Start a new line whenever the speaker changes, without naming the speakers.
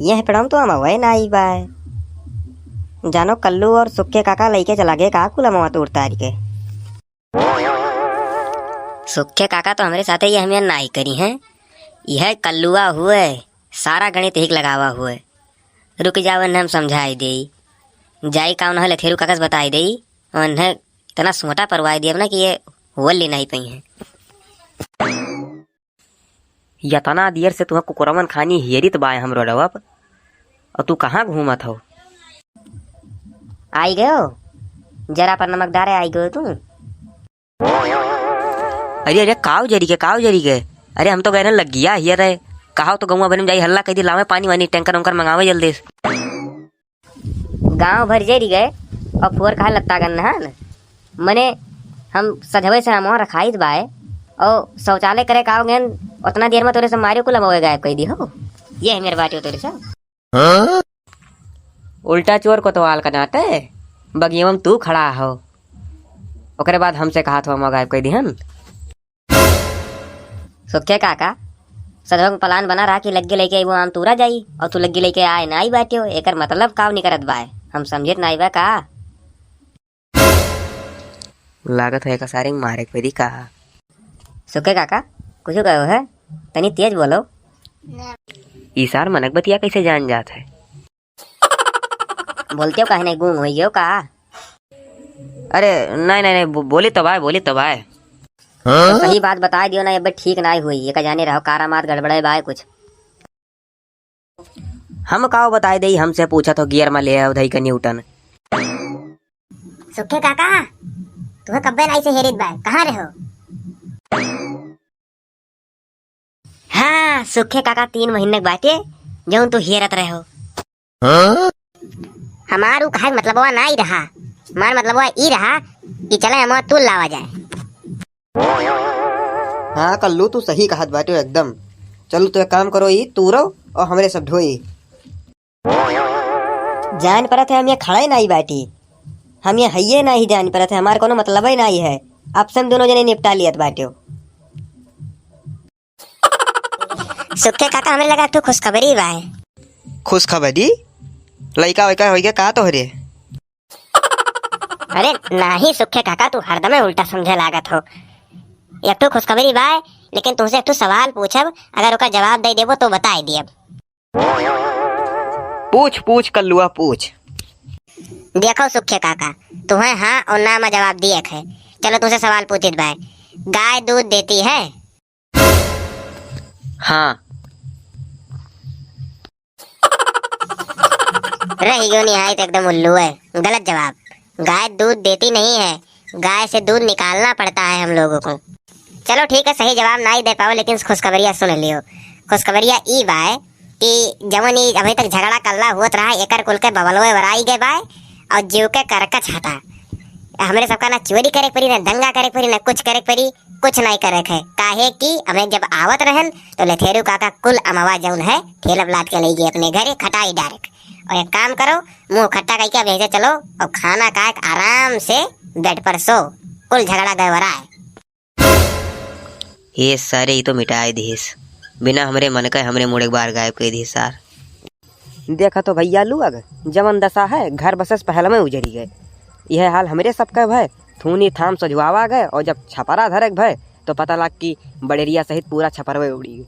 यह पड़म तो हम वह ना आई बाय जानो कल्लू और सुक्के काका लेके चला गए का कुला मवा तोड़ तारी के। सुक्के काका तो हमारे साथ ही हमें ना ही करी हैं। यह कल्लुआ हुए सारा गणित एक लगावा हुए। रुक जावन हम समझाई दे जाई काम न लेथेरू कागज बताई दे और न इतना सोटा परवाई दिया ना कि ये होल ले नहीं पई है। यतना देर से तुह कुकुरवन खानी हेरित बाय हम रोडवा और तू कहाँ घूमत हो? आई गयो जरा पर नमकदार आई गयो तू। अरे अरे काव जरी के अरे हम तो गए लग गया हियर है कहा तो गौवा बन जाई हल्ला कह दी लावे पानी वानी टैंकर वंकर मंगावे जल्दी। गांव भर जरी गए और फोर कहा लगता करना है मने हम सजवे से हम रखाई बाय और शौचालय करे काव गए उतना देर में तोरे से मारियो कुल मोए गायब कह दी हो। ये है मेरे बाटियो तेरे से उल्टा चोर को तो आल का नाते बगियम तू खड़ा हो ओकरे बाद हमसे कहा तो हम गायब कह दी हन। सुखे काका सदवा प्लान बना रहा कि लग्गे लेके वो आम तूरा जाई और तू लग्गे लेके आए ना आई बाटियो एकर मतलब काव नहीं करत बाय हम समझेत ना बा का लागत है का सारे मारे परी का। सुखे काका कुछ कहो है तनी तेज बोलो ईसार मनक बतिया कैसे जान जात है बोलते हो काहे नहीं गूंग हो गयो का। अरे नहीं बोली तो भाई तो सही बात बता दियो ना ये ठीक ना हुई ये का जाने रहो कारामात गड़बड़े बाय कुछ हम काओ बताए दे हमसे पूछा तो गियर में ले आओ दही का न्यूटन।
सुखे काका तुम्हें कब्बे नहीं से हेरित बाय कहाँ रहो?
हाँ सुखे काका 3 महीने बाटे जो तू हेरत रहो।
हमारू कहा मतलब वो नहीं रहा मार मतलब वो ई रहा कि चले हम तू लावा जाए।
हाँ कल्लू तू सही कहत बाटे एकदम। चलो तो एक काम करो ई तू रहो और हमरे सब ढोई जान परत है हम ये खड़े नहीं बाटी हम ये हइये नहीं जान परत है हमारे कोनो मतलब ही नहीं है अब से हम दोनों जने निपटा लियत बाटे।
सुखे काका हमें लगा तू खुशखबरी बाय।
खुशखबरी लइका वैका हो गया का तो हरे?
अरे नहीं सुखे काका तू हरदम उल्टा समझे लागत हो। एक तो खुशखबरी बाय लेकिन तुमसे एक तो सवाल पूछब अगर उसका जवाब दे देबो तो बताई दियब।
पूछ कल्लुआ पूछ।
देखो सुखे काका तुम्हें हाँ और ना में जवाब दिए है। चलो तुमसे सवाल पूछित बाय गाय दूध देती है?
हाँ।
रही गयो निहायत एकदम उल्लू है गलत जवाब। गाय दूध देती नहीं है गाय से दूध निकालना पड़ता है हम लोगों को। चलो ठीक है सही जवाब नहीं दे पाओ लेकिन खुशखबरिया सुन लियो। खुशखबरिया ई बाय कि जवन ई अभी तक झगड़ा कल्ला हुआ रहा एकर कुल के बबलवे बराई गए बाय और जीव के करकच हटा हमरे सबका ना चोरी करे परी ना दंगा करे परी ना कुछ करे परी कुछ नहीं करे है काहे कि हमें जब आवत रहन तो लेथेरू काका कुल अमवा जौन है ठेला लाद के ले गए अपने घरे खटाई डायरेक्ट। और एक काम करो मुंह खट्टा करके भेजे चलो और खाना खा आराम से बेड पर सो कुल झगड़ा गए वराए।
ये सारे ही तो मिटाए दीस बिना हमरे मन का हमरे मुड़ एक बार गायब कर दी सार। देखा तो भैया लुअग जवन दशा है घर बसस पहल में उजरी गए यह हाल हमरे सबका भय थूनी थाम सजवावा गए और जब छपरा धरक भय तो पता लग कि बड़ेरिया सहित पूरा छपरवे उड़ी गए।